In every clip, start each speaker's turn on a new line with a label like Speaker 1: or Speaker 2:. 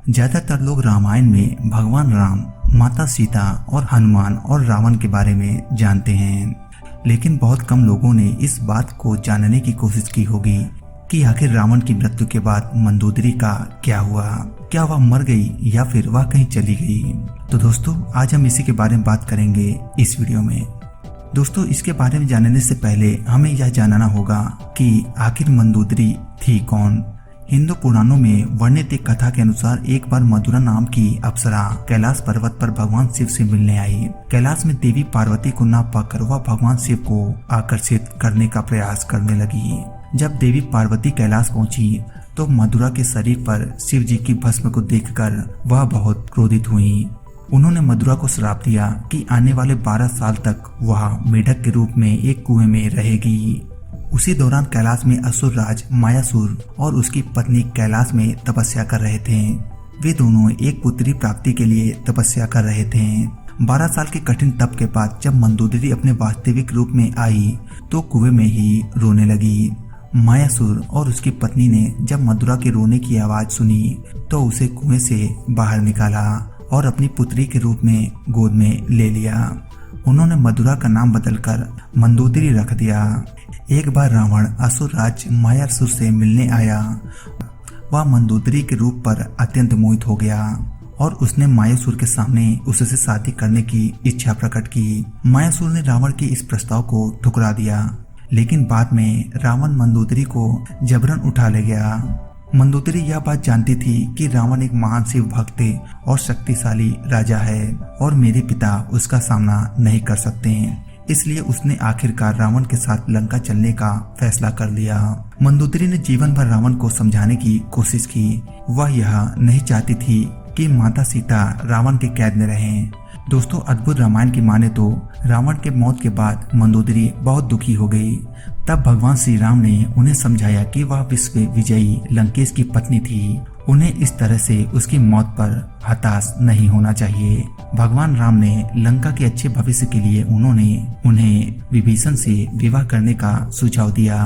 Speaker 1: ज्यादातर लोग रामायण में भगवान राम, माता सीता और हनुमान और रावण के बारे में जानते हैं, लेकिन बहुत कम लोगों ने इस बात को जानने की कोशिश की होगी कि आखिर रावण की मृत्यु के बाद मंदोदरी का क्या हुआ। क्या वह मर गई या फिर वह कहीं चली गई? तो दोस्तों, आज हम इसी के बारे में बात करेंगे इस वीडियो में। दोस्तों, इसके बारे में जानने से पहले हमें यह जानना होगा कि आखिर मंदोदरी थी कौन। हिंदू पुराणों में वर्णित एक कथा के अनुसार एक बार मधुरा नाम की अप्सरा कैलाश पर्वत पर भगवान शिव से मिलने आई। कैलाश में देवी पार्वती को न पाकर वह भगवान शिव को आकर्षित करने का प्रयास करने लगी। जब देवी पार्वती कैलाश पहुंची तो मधुरा के शरीर पर शिव जी की भस्म को देखकर वह बहुत क्रोधित हुई। उन्होंने मधुरा को श्राप दिया कि आने वाले 12 साल तक वह मेढक के रूप में एक कुएं में रहेगी। उसी दौरान कैलाश में असुर राज मायासुर और उसकी पत्नी कैलाश में तपस्या कर रहे थे। वे दोनों एक पुत्री प्राप्ति के लिए तपस्या कर रहे थे। 12 साल के कठिन तप के बाद जब मंदोदरी अपने वास्तविक रूप में आई तो कुएं में ही रोने लगी। मायासुर और उसकी पत्नी ने जब मधुरा के रोने की आवाज सुनी तो उसे कुएं से बाहर निकाला और अपनी पुत्री के रूप में गोद में ले लिया। उन्होंने मधुरा का नाम बदलकर मंदोदरी रख दिया। एक बार रावण असुर राज मायासुर से मिलने आया। वह मंदोदरी के रूप पर अत्यंत मोहित हो गया और उसने मायासुर के सामने उससे शादी करने की इच्छा प्रकट की। मायासुर ने रावण के इस प्रस्ताव को ठुकरा दिया, लेकिन बाद में रावण मंदोदरी को जबरन उठा ले गया। मंदोदरी यह बात जानती थी कि रावण एक महान शिव भक्त और शक्तिशाली राजा है और मेरे पिता उसका सामना नहीं कर सकते हैं, इसलिए उसने आखिरकार रावण के साथ लंका चलने का फैसला कर लिया। मंदोदरी ने जीवन भर रावण को समझाने की कोशिश की। वह यह नहीं चाहती थी कि माता सीता रावण के कैद में रहें। दोस्तों, अद्भुत रामायण की माने तो रावण के मौत के बाद मंदोदरी बहुत दुखी हो गई। तब भगवान श्री राम ने उन्हें समझाया कि वह विश्व विजयी लंकेश की पत्नी थी। उन्हें इस तरह से उसकी मौत पर हताश नहीं होना चाहिए। भगवान राम ने लंका के अच्छे भविष्य के लिए उन्हें विभीषण से विवाह करने का सुझाव दिया।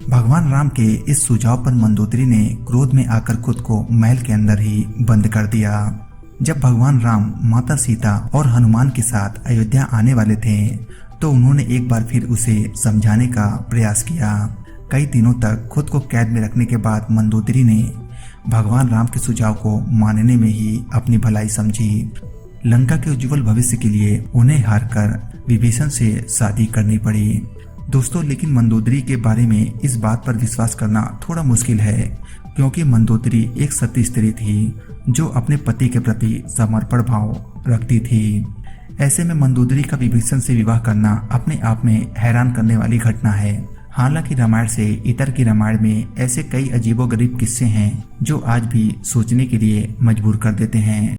Speaker 1: भगवान राम के इस सुझाव पर मंदोदरी ने क्रोध में आकर खुद को महल के अंदर ही बंद कर दिया। जब भगवान राम, माता सीता और हनुमान के साथ अयोध्या आने वाले थे तो उन्होंने एक बार फिर उसे समझाने का प्रयास किया। कई दिनों तक खुद को कैद में रखने के बाद मंदोदरी ने भगवान राम के सुझाव को मानने में ही अपनी भलाई समझी। लंका के उज्जवल भविष्य के लिए उन्हें हारकर विभीषण से शादी करनी पड़ी। दोस्तों, लेकिन मंदोदरी के बारे में इस बात पर विश्वास करना थोड़ा मुश्किल है, क्योंकि मंदोदरी एक सती स्त्री थी जो अपने पति के प्रति समर्पण भाव रखती थी। ऐसे में मंदोदरी का विभीषण से विवाह करना अपने आप में हैरान करने वाली घटना है। हालांकि रामायण से इतर की रामायण में ऐसे कई अजीबोगरीब किस्से हैं जो आज भी सोचने के लिए मजबूर कर देते हैं।